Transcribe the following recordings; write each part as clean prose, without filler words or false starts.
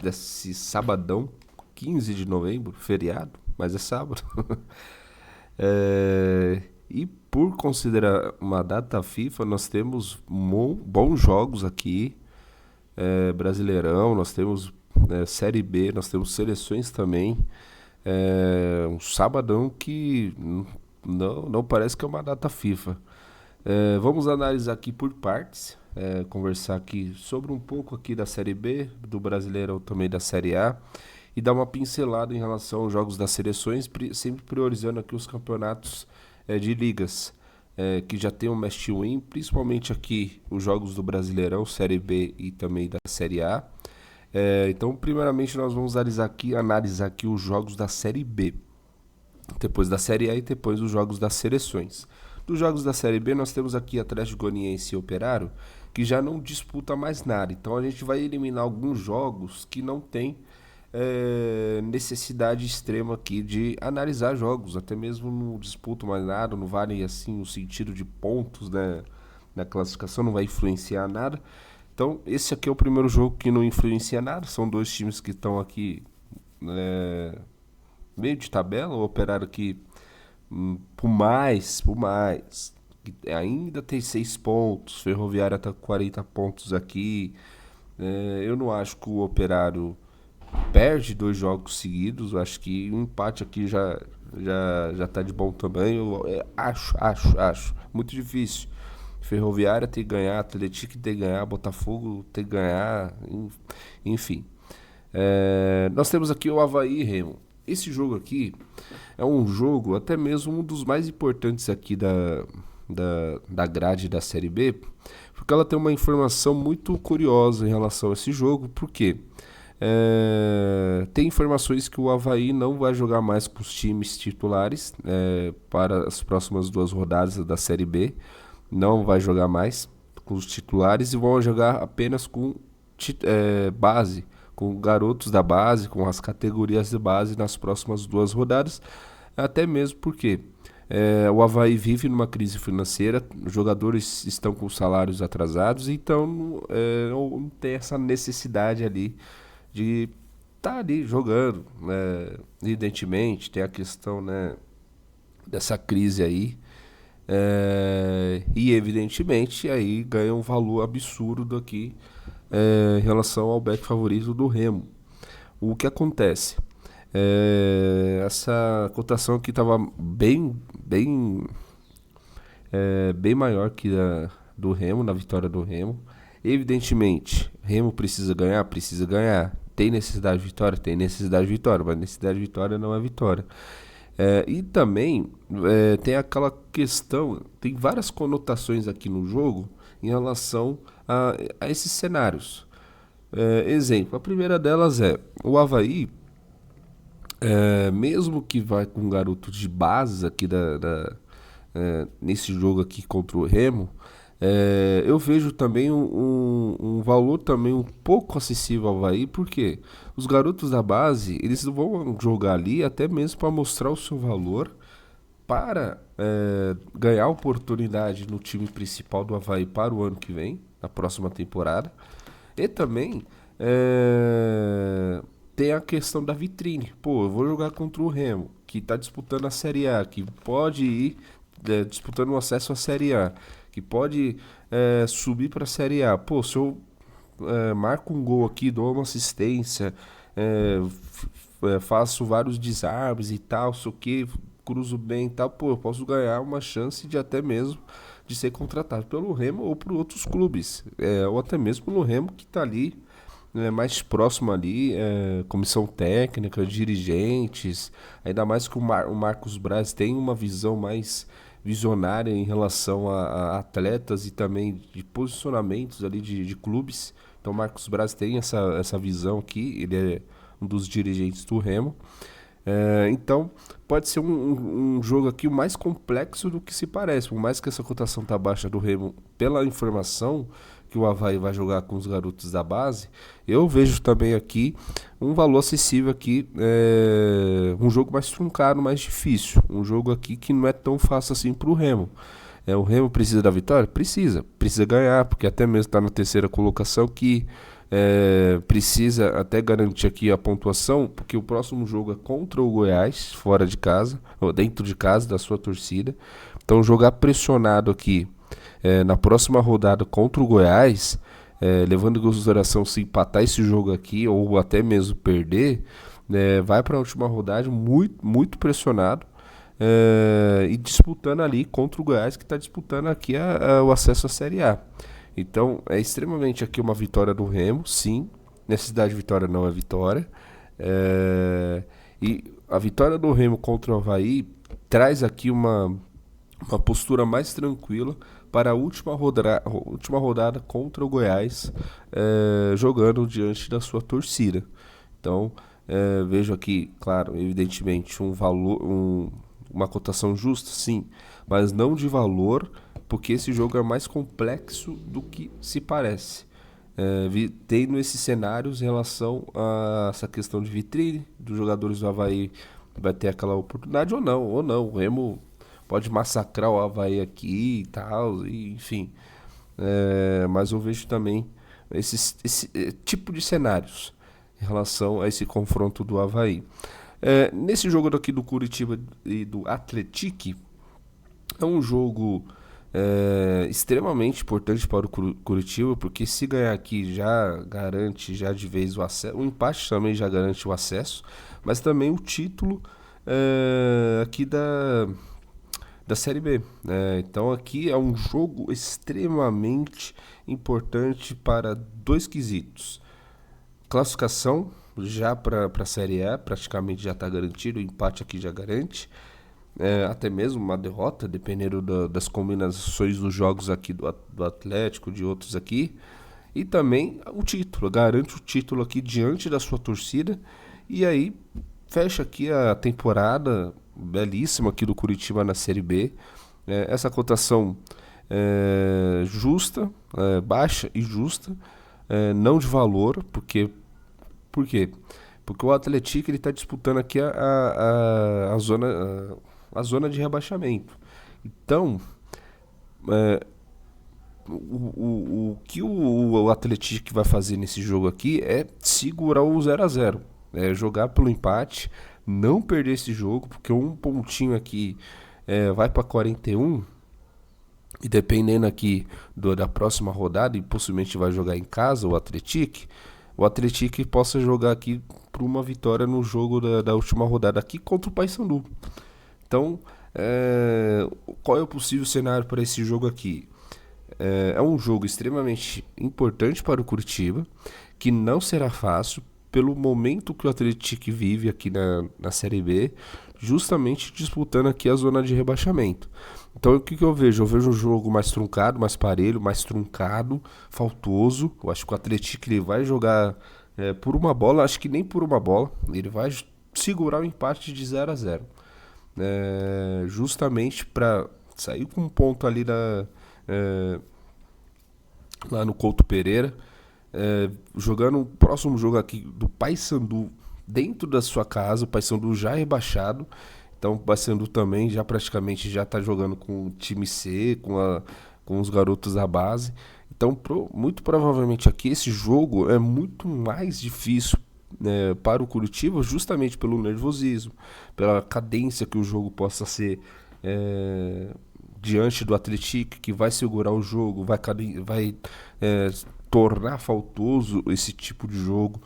desse sabadão, 15 de novembro, feriado, mas é sábado. E por considerar uma data FIFA, nós temos bons jogos aqui, Brasileirão, nós temos Série B, nós temos seleções também. Um sabadão que não parece que é uma data FIFA. Vamos analisar aqui por partes, conversar aqui sobre um pouco aqui da Série B, do Brasileirão também da Série A, e dar uma pincelada em relação aos jogos das seleções, sempre priorizando aqui os campeonatos de ligas, que já tem um must win, principalmente aqui os jogos do Brasileirão, Série B e também da Série A. Então, primeiramente, nós vamos analisar aqui os jogos da Série B, depois da Série A e depois os jogos das seleções. Dos jogos da Série B, nós temos aqui Atlético Goianiense e Operário, que já não disputa mais nada. Então, a gente vai eliminar alguns jogos que não tem necessidade extrema aqui de analisar jogos. Até mesmo não disputam mais nada, não vale assim o sentido de pontos, né, na classificação, não vai influenciar nada. Então, esse aqui é o primeiro jogo que não influencia nada. São dois times que estão aqui meio de tabela. O Operário aqui, por mais, que ainda tem 6 pontos. Ferroviária está com 40 pontos aqui. Eu não acho que o Operário perde 2 jogos seguidos. Eu acho que um empate aqui já tá de bom tamanho. Acho. Muito difícil. Ferroviária tem que ganhar, Atlético tem que ganhar, Botafogo tem que ganhar, enfim. Nós temos aqui o Avaí e Remo. Esse jogo aqui é um jogo, até mesmo um dos mais importantes aqui da grade da Série B, porque ela tem uma informação muito curiosa em relação a esse jogo, porque tem informações que o Avaí não vai jogar mais com os times titulares para as próximas 2 rodadas da Série B. Não vai jogar mais com os titulares e vão jogar apenas com base, com garotos da base, com as categorias de base nas próximas 2 rodadas, até mesmo porque o Avaí vive numa crise financeira, os jogadores estão com salários atrasados, então não tem essa necessidade ali de estar ali jogando, né? Evidentemente tem a questão, né, dessa crise aí. E evidentemente aí ganha um valor absurdo aqui em relação ao bet favorito do Remo. O que acontece? Essa cotação aqui estava bem maior que a do Remo, na vitória do Remo. Evidentemente, Remo precisa ganhar. Tem necessidade de vitória? Tem necessidade de vitória, mas necessidade de vitória não é vitória. E também tem aquela questão, tem várias conotações aqui no jogo em relação a esses cenários. Exemplo, a primeira delas é o Avaí, mesmo que vai com um garoto de base aqui nesse jogo aqui contra o Remo, eu vejo também um valor também um pouco acessível ao Avaí, porque os garotos da base eles vão jogar ali até mesmo para mostrar o seu valor, para ganhar oportunidade no time principal do Avaí para o ano que vem, na próxima temporada. E também tem a questão da vitrine. Pô, eu vou jogar contra o Remo, que está disputando a Série A, que pode ir disputando o acesso à Série A, que pode subir para a Série A. Pô, se eu marco um gol aqui, dou uma assistência, faço vários desarmes e tal, sei o que, cruzo bem e tal, pô, eu posso ganhar uma chance de até mesmo de ser contratado pelo Remo ou por outros clubes, ou até mesmo pelo Remo que está ali mais próximo ali, comissão técnica, dirigentes, ainda mais que o Marcos Braz tem uma visão mais visionária em relação a atletas e também de posicionamentos ali de clubes. Então o Marcos Braz tem essa visão aqui, ele é um dos dirigentes do Remo. Então pode ser um jogo aqui mais complexo do que se parece, por mais que essa cotação tá baixa do Remo pela informação que o Avaí vai jogar com os garotos da base, eu vejo também aqui um valor acessível aqui, um jogo mais truncado, mais difícil, um jogo aqui que não é tão fácil assim pro Remo. O Remo precisa da vitória? Precisa ganhar, porque até mesmo está na terceira colocação, que precisa até garantir aqui a pontuação, porque o próximo jogo é contra o Goiás, fora de casa, ou dentro de casa, da sua torcida. Então jogar pressionado aqui na próxima rodada contra o Goiás, levando em consideração se empatar esse jogo aqui, ou até mesmo perder, vai para a última rodada muito, muito pressionado. E disputando ali contra o Goiás, que está disputando aqui o acesso à Série A. Então é extremamente aqui uma vitória do Remo, sim. Necessidade de vitória não é vitória. E a vitória do Remo contra o Avaí traz aqui uma postura mais tranquila para a última rodada contra o Goiás, jogando diante da sua torcida. Então vejo aqui, claro, evidentemente, um valor, uma cotação justa, sim, mas não de valor, porque esse jogo é mais complexo do que se parece. Tendo esses cenários em relação a essa questão de vitrine dos jogadores do Avaí, vai ter aquela oportunidade ou não. O Remo pode massacrar o Avaí aqui e tal, enfim. Mas eu vejo também esse tipo de cenários em relação a esse confronto do Avaí. Nesse jogo daqui do Curitiba e do Atlético, é um jogo extremamente importante para o Curitiba, porque se ganhar aqui já garante já de vez o acesso, o empate também já garante o acesso, mas também o título aqui da Série B. Então aqui é um jogo extremamente importante para dois quesitos. Classificação já para a Série A, praticamente já está garantido, o empate aqui já garante, até mesmo uma derrota, dependendo das combinações dos jogos aqui do Atlético, de outros aqui, e também o título, garante o título aqui diante da sua torcida, e aí fecha aqui a temporada belíssima aqui do Curitiba na Série B. Essa cotação justa, baixa e justa, não de valor, por quê? Porque o Atlético está disputando aqui a zona de rebaixamento. Então, o que o Atlético vai fazer nesse jogo aqui é segurar o 0-0. Jogar pelo empate, não perder esse jogo, porque um pontinho aqui vai para 41. E dependendo aqui da próxima rodada, e possivelmente vai jogar em casa o Atlético possa jogar aqui por uma vitória no jogo da última rodada aqui contra o Paysandu. Então, qual é o possível cenário para esse jogo aqui? É um jogo extremamente importante para o Curitiba, que não será fácil pelo momento que o Atlético vive aqui na Série B, justamente disputando aqui a zona de rebaixamento. Então o que eu vejo? Eu vejo um jogo mais truncado, mais parelho, mais truncado, faltoso. Eu acho que o Atlético ele vai jogar por uma bola, acho que nem por uma bola, ele vai segurar o empate de 0-0. Justamente para sair com um ponto ali lá no Couto Pereira, jogando o próximo jogo aqui do Paysandu dentro da sua casa, o Paysandu já rebaixado. Então o Paysandu também já praticamente já está jogando com o time C, com os garotos da base. Então muito provavelmente aqui esse jogo é muito mais difícil para o Curitiba, justamente pelo nervosismo, pela cadência que o jogo possa ser diante do Atlético, que vai segurar o jogo, vai tornar faltoso esse tipo de jogo.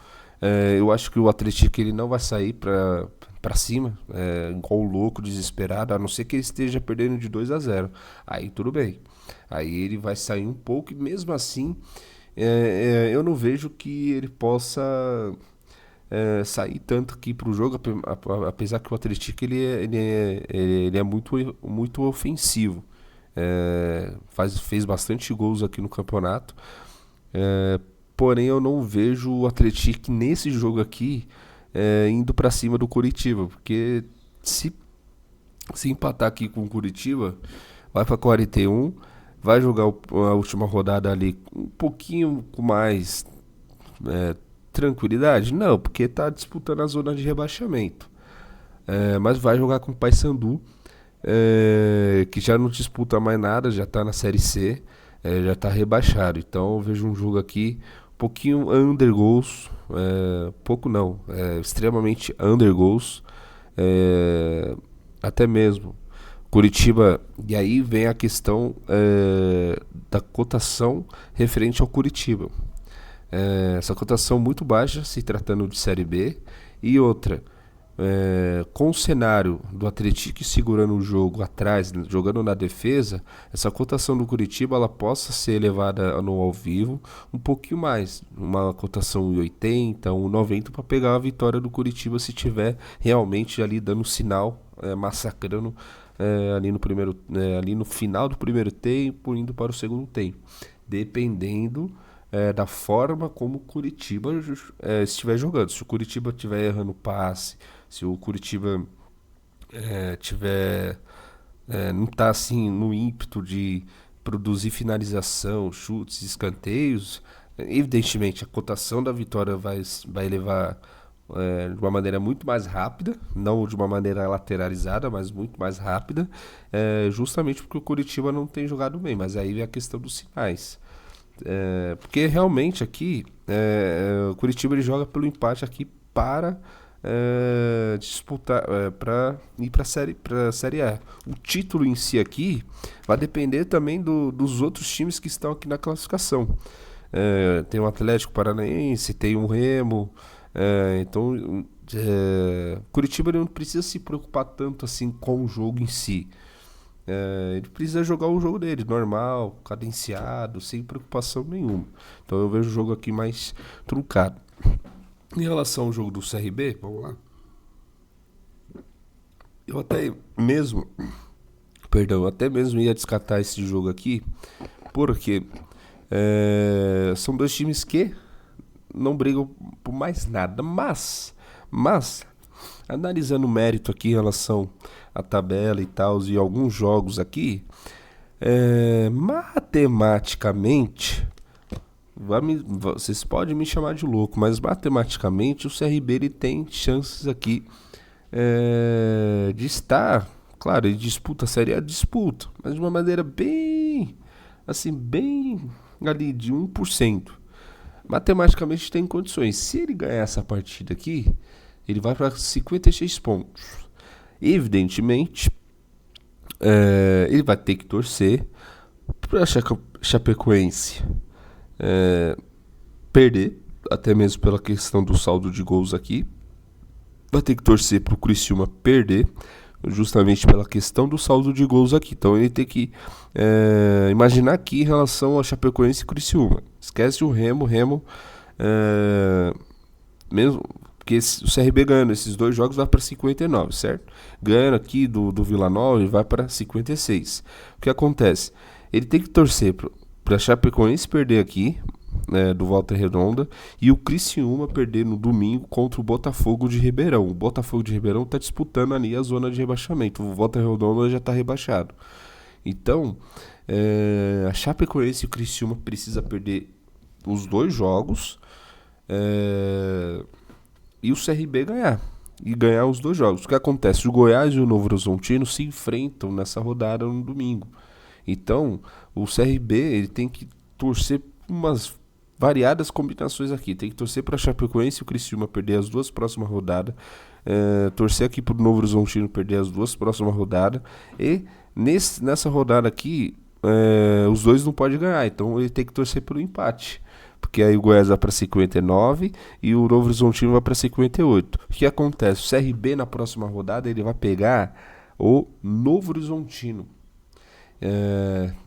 Eu acho que o Atlético ele não vai sair para cima, igual louco, desesperado, a não ser que ele esteja perdendo de 2-0. Aí tudo bem. Aí ele vai sair um pouco e mesmo assim eu não vejo que ele possa sair tanto aqui para o jogo, apesar que o Atlético ele é muito, muito ofensivo. Fez bastante gols aqui no campeonato. Porém eu não vejo o Atlético nesse jogo aqui indo para cima do Curitiba, porque se empatar aqui com o Curitiba, vai para 41, vai jogar a última rodada ali um pouquinho com mais tranquilidade? Não, porque está disputando a zona de rebaixamento. Mas vai jogar com o Paysandu, que já não disputa mais nada, já está na Série C, já está rebaixado. Então eu vejo um jogo aqui pouquinho under goals, pouco não, extremamente under goals, é, até mesmo Curitiba, e aí vem a questão da cotação referente ao Curitiba. Essa cotação muito baixa, se tratando de Série B, e outra, com o cenário do Atlético segurando o jogo atrás, jogando na defesa, essa cotação do Curitiba ela possa ser elevada no ao vivo um pouquinho mais, uma cotação 1,80, 1,90 para pegar a vitória do Curitiba se tiver realmente ali dando sinal, massacrando ali no final do primeiro tempo, indo para o segundo tempo, dependendo da forma como o Curitiba estiver jogando. Se o Curitiba estiver errando passe, se o Curitiba tiver não está assim no ímpeto de produzir finalização, chutes, escanteios, evidentemente a cotação da vitória vai levar de uma maneira muito mais rápida, não de uma maneira lateralizada, mas muito mais rápida, justamente porque o Curitiba não tem jogado bem, mas aí vem a questão dos sinais. Porque realmente aqui o Curitiba ele joga pelo empate aqui para disputar, para ir para a série A. O título em si aqui vai depender também dos outros times que estão aqui na classificação. Tem o Atlético Paranaense, tem o Remo. Então, Curitiba ele não precisa se preocupar tanto assim com o jogo em si. Ele precisa jogar o jogo dele, normal, cadenciado, sem preocupação nenhuma. Então eu vejo o jogo aqui mais truncado. Em relação ao jogo do CRB, vamos lá. Eu até mesmo ia descartar esse jogo aqui, porque são dois times que não brigam por mais nada, mas analisando o mérito aqui em relação à tabela e tal, e alguns jogos aqui, matematicamente, vocês podem me chamar de louco, mas matematicamente o CRB ele tem chances aqui de estar, claro, ele disputa a Série A, disputa, mas de uma maneira bem, assim, bem ali de 1%. Matematicamente tem condições. Se ele ganhar essa partida aqui, ele vai para 56 pontos. Evidentemente, ele vai ter que torcer para a Chapecoense perder, até mesmo pela questão do saldo de gols aqui. Vai ter que torcer para o Criciúma perder, justamente pela questão do saldo de gols aqui. Então ele tem que imaginar aqui em relação a Chapecoense e Criciúma. Esquece o Remo, mesmo porque o CRB ganhando esses dois jogos vai para 59, certo? Ganhando aqui do Vila Nova ele vai para 56. O que acontece? Ele tem que torcer para Chapecoense perder aqui, do Volta Redonda, e o Criciúma perder no domingo contra o Botafogo de Ribeirão. O Botafogo de Ribeirão está disputando ali a zona de rebaixamento. O Volta Redonda já está rebaixado. Então, a Chapecoense e o Criciúma precisa perder os dois jogos e o CRB ganhar. E ganhar os dois jogos. O que acontece? O Goiás e o Novo Horizontino se enfrentam nessa rodada no domingo. Então, o CRB ele tem que torcer umas variadas combinações aqui. Tem que torcer para a Chapecoense e o Criciúma perder as duas próximas rodadas. Torcer aqui para o Novo Horizontino perder as duas próximas rodadas. E nessa rodada aqui, os dois não podem ganhar. Então ele tem que torcer pelo empate. Porque aí o Goiás vai para 59 e o Novo Horizontino vai para 58. O que acontece? O CRB na próxima rodada ele vai pegar o Novo Horizontino.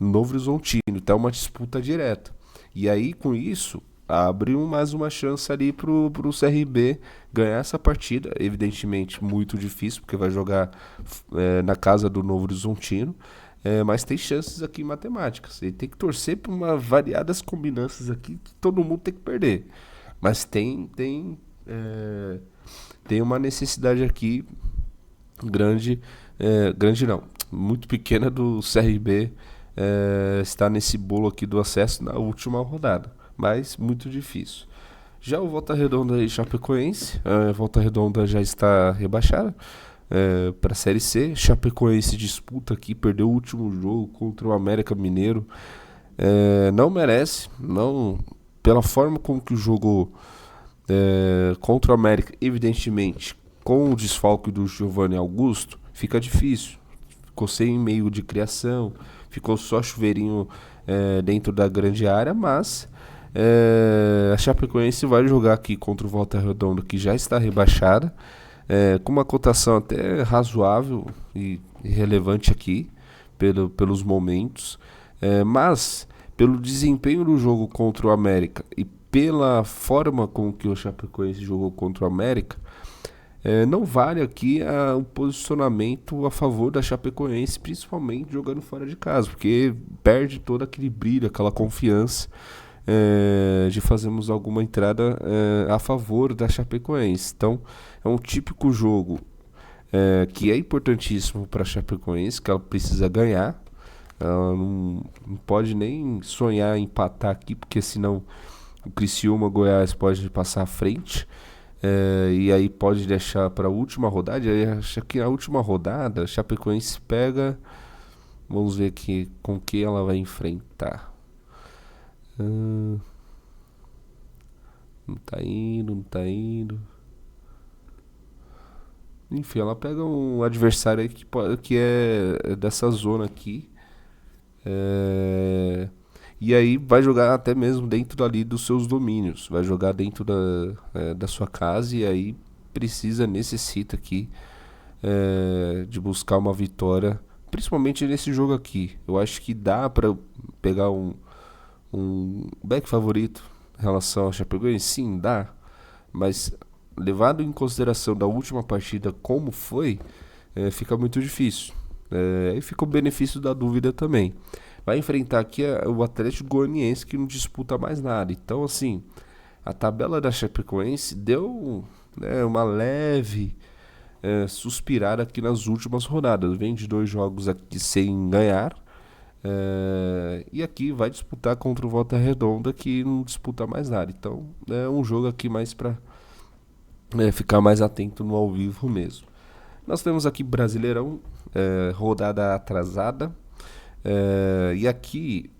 Novo Horizontino. Então é uma disputa direta. E aí, com isso, abre mais uma chance ali pro CRB ganhar essa partida. Evidentemente, muito difícil, porque vai jogar na casa do Novo Horizontino. Mas tem chances aqui matemáticas. Ele tem que torcer por variadas combinâncias aqui que todo mundo tem que perder. Mas tem uma necessidade aqui grande, grande não, muito pequena do CRB estar nesse bolo aqui do acesso na última rodada, mas muito difícil. Já o Volta Redonda e Chapecoense, a Volta Redonda já está rebaixada para a Série C. Chapecoense disputa aqui, perdeu o último jogo contra o América Mineiro, não merece, não pela forma como que o jogo contra o América, evidentemente, com o desfalque do Giovanni Augusto, fica difícil. Ficou sem meio de criação, ficou só chuveirinho dentro da grande área, mas a Chapecoense vai jogar aqui contra o Volta Redonda, que já está rebaixada, com uma cotação até razoável e relevante aqui, pelos momentos, mas pelo desempenho do jogo contra o América e pela forma com que o Chapecoense jogou contra o América, não vale aqui o posicionamento a favor da Chapecoense, principalmente jogando fora de casa, porque perde todo aquele brilho, aquela confiança de fazermos alguma entrada a favor da Chapecoense. Então, é um típico jogo que é importantíssimo para a Chapecoense, que ela precisa ganhar. Ela não pode nem sonhar em empatar aqui, porque senão o Criciúma, Goiás pode passar à frente. E aí pode deixar para a última rodada. Aí acho que a última rodada a Chapecoense pega. Vamos ver aqui com que ela vai enfrentar. Não tá indo, não tá indo. Enfim, ela pega um adversário aí que é dessa zona aqui. E aí vai jogar até mesmo dentro ali dos seus domínios. Vai jogar dentro da sua casa e aí necessita aqui de buscar uma vitória, principalmente nesse jogo aqui. Eu acho que dá para pegar um back favorito em relação ao Chapecoense. Sim, dá. Mas levado em consideração da última partida como foi, fica muito difícil. Aí fica o benefício da dúvida também. Vai enfrentar aqui o Atlético Goianiense, que não disputa mais nada. Então, assim, a tabela da Chapecoense deu uma leve suspirada aqui nas últimas rodadas. Vem de 2 jogos aqui sem ganhar. E aqui vai disputar contra o Volta Redonda, que não disputa mais nada. Então, é um jogo aqui mais para ficar mais atento no ao vivo mesmo. Nós temos aqui Brasileirão, rodada atrasada. E aqui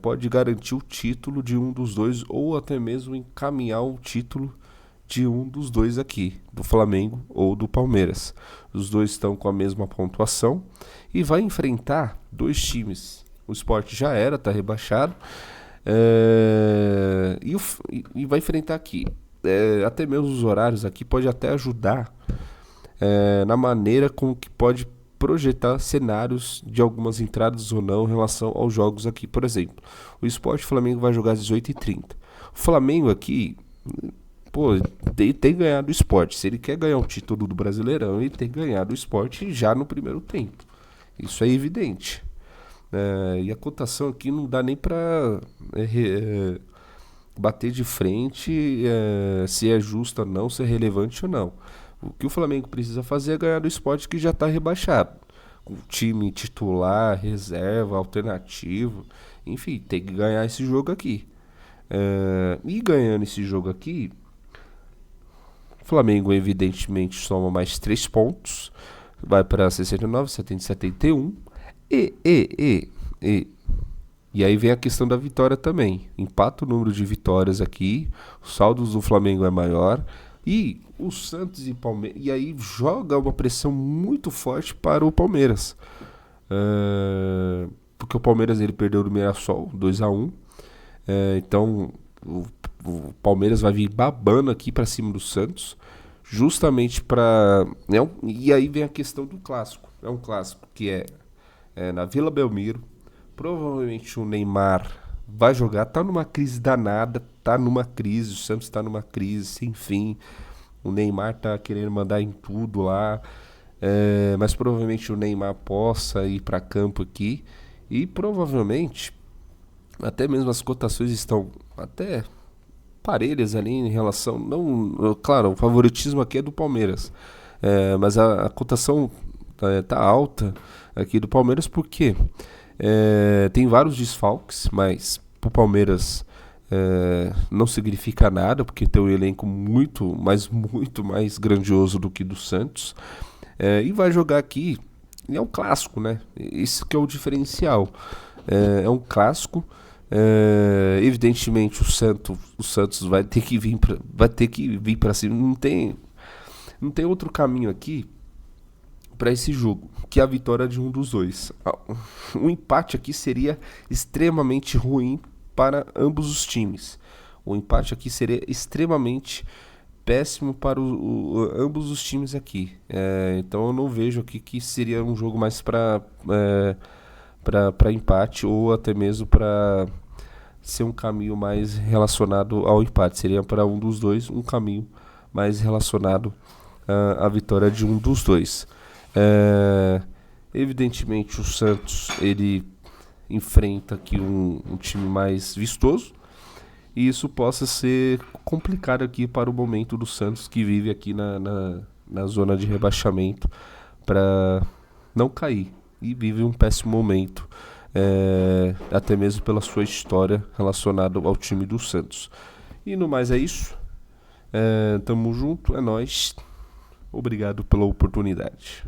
pode garantir o título de um dos dois, ou até mesmo encaminhar o título de um dos dois aqui, do Flamengo ou do Palmeiras. Os dois estão com a mesma pontuação e vai enfrentar 2 times. O Sport já era, está rebaixado, e vai enfrentar aqui. Até mesmo os horários aqui pode até ajudar na maneira com que pode projetar cenários de algumas entradas ou não em relação aos jogos aqui. Por exemplo, o Sport Flamengo vai jogar às 18h30. O Flamengo aqui, tem que ganhar do Sport. Se ele quer ganhar o título do Brasileirão, ele tem que ganhar do Sport já no primeiro tempo. Isso é evidente. E a cotação aqui não dá nem para bater de frente se é justa ou não, se é relevante ou não. O que o Flamengo precisa fazer é ganhar do Sport, que já está rebaixado. O time titular, reserva, alternativo. Enfim, tem que ganhar esse jogo aqui. E ganhando esse jogo aqui, o Flamengo evidentemente soma mais 3 pontos. Vai para 69, 70, 71. E aí vem a questão da vitória também. Empata o número de vitórias aqui. O saldo do Flamengo é maior. E o Santos e Palmeiras. E aí joga uma pressão muito forte para o Palmeiras. Porque o Palmeiras ele perdeu do Mirassol 2-1. Então o Palmeiras vai vir babando aqui para cima do Santos. Justamente para. E aí vem a questão do clássico. É um clássico que é na Vila Belmiro. Provavelmente o Neymar vai jogar, tá numa crise danada, o Santos tá numa crise sem fim, o Neymar tá querendo mandar em tudo lá, mas provavelmente o Neymar possa ir para campo aqui, e provavelmente até mesmo as cotações estão até parelhas ali em relação, não, claro, o favoritismo aqui é do Palmeiras, mas a cotação tá alta aqui do Palmeiras, porque tem vários desfalques, mas pro Palmeiras não significa nada, porque tem um elenco muito mais grandioso do que do Santos. E vai jogar aqui, é um clássico, né? Isso que é o diferencial. É um clássico, Evidentemente o Santos vai ter que vir para cima. Não tem outro caminho aqui para esse jogo que a vitória de um dos dois. O empate aqui seria extremamente ruim para ambos os times. O empate aqui seria extremamente péssimo para ambos os times aqui. Então eu não vejo aqui que seria um jogo mais para empate, ou até mesmo para ser um caminho mais relacionado ao empate. Seria para um dos dois um caminho mais relacionado à vitória de um dos dois. Evidentemente o Santos ele enfrenta aqui um time mais vistoso, e isso possa ser complicado aqui para o momento do Santos, que vive aqui na zona de rebaixamento, para não cair, e vive um péssimo momento, até mesmo pela sua história relacionada ao time do Santos. E no mais é isso. Tamo junto, é nóis. Obrigado pela oportunidade.